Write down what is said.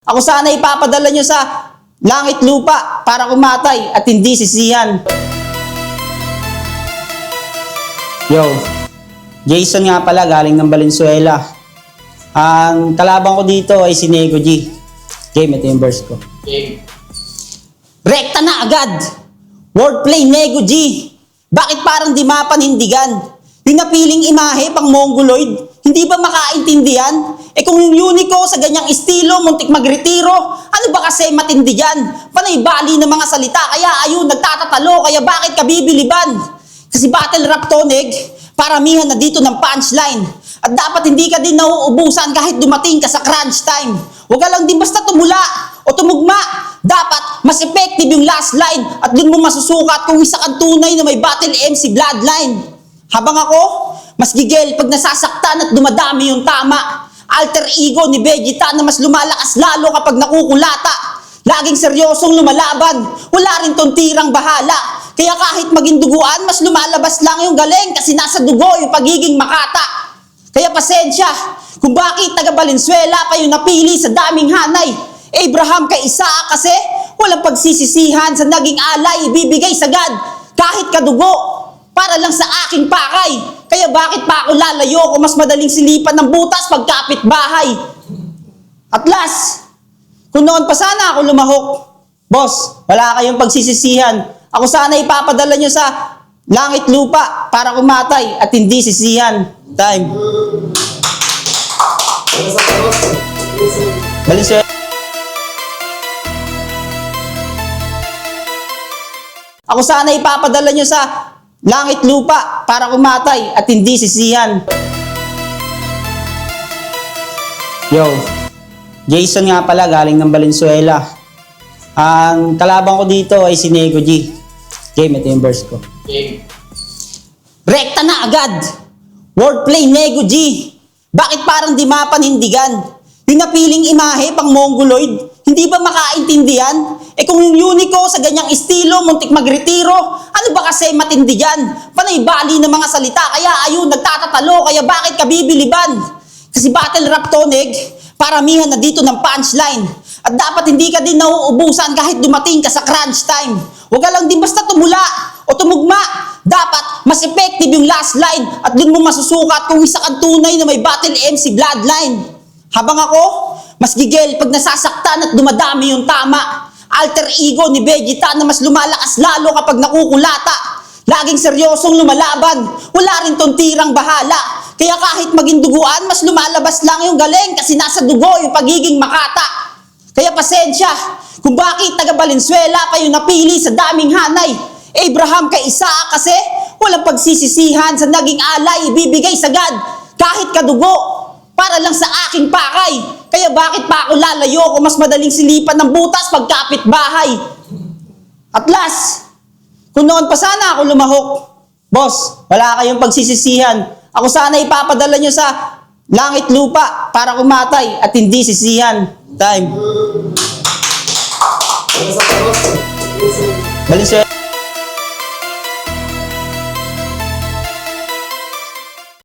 Ako sana ipapadala nyo sa langit lupa para kumatay at hindi sisihan. Yo, Jason nga pala, galing ng Valenzuela. Ang kalaban ko dito ay si Nego G. Game, ito yung verse ko. Game. Rekta na agad! Wordplay, Nego G! Bakit parang di mapanindigan? Yung napiling imahe pang mongoloid, hindi ba makaintindihan? Eh kung yung Unico sa ganyang estilo, muntik magretiro, ano ba kasi matindi yan? Panay bali ng mga salita, kaya ayun, nagtatatalo, kaya bakit ka bibiliban? Kasi battle rap to, Neg, paramihan na dito ng punchline. At dapat hindi ka din nauubusan kahit dumating ka sa crunch time. Huwag ka lang din basta tumula o tumugma. Dapat mas effective yung last line at dun mo masusukat kung isa kang tunay na may battle MC bloodline. Habang ako, mas gigil pag nasasaktan at dumadami yung tama. Alter ego ni Vegeta na mas lumalakas lalo kapag nakukulata. Laging seryosong lumalaban, wala rin tong tirang bahala. Kaya kahit maging duguan, mas lumalabas lang yung galing kasi nasa dugo yung pagiging makata. Kaya pasensya kung bakit taga Valenzuela pa yung napili sa daming hanay. Abraham kay Isaac kasi walang pagsisisihan sa naging alay, ibibigay sagad kahit kadugo para lang sa aking pakay. Kaya bakit pa ako lalayo kung mas madaling silipan ng butas pagkapit bahay? At last, kung noon pa sana ako lumahok, boss, wala kayong pagsisisihan. Ako sana ipapadala nyo sa langit lupa para kumatay at hindi sisihan. Time. Valenzuela. Ako sana ipapadala nyo sa langit lupa para kumatay at hindi sisihan. Yo, Jason nga pala, galing ng Valenzuela. Ang kalaban ko dito ay si Nego G. Game, ito yung verse ko. Game. Rekta na agad! Wordplay, Nego G! Bakit parang di mapanindigan? Yung napiling imahe pang mongoloid, hindi ba makaintindihan? Eh kung yung Unico sa ganyang estilo, muntik magretiro, ano ba kasi matindi yan? Panay bali ng mga salita, kaya ayun, nagtatatalo, kaya bakit ka bibiliban? Kasi battle rap to, Neg, paramihan na dito ng punchline. At dapat hindi ka din nauubusan kahit dumating ka sa crunch time. Huwag ka lang din basta tumula o tumugma. Dapat mas effective yung last line at dun mo masusukat kung isa kang tunay na may battle MC bloodline. Habang ako, mas gigil pag nasasaktan at dumadami yung tama. Alter ego ni Vegeta na mas lumalakas lalo kapag nakukulata. Laging seryosong lumalaban, wala rin tong tirang bahala. Kaya kahit maging duguan, mas lumalabas lang yung galing kasi nasa dugo yung pagiging makata. Kaya pasensya kung bakit taga Valenzuela pa yung napili sa daming hanay. Abraham kay Isaac kasi walang pagsisisihan sa naging alay, ibibigay sagad kahit kadugo para lang sa aking pakay. Kaya bakit pa ako lalayo kung mas madaling silipan ng butas pagkapit bahay? At last, kung noon pa sana ako lumahok, boss, wala kayong pagsisisihan. Ako sana ipapadala nyo sa langit lupa para kumatay at hindi sisihan. Time. Valenzuela.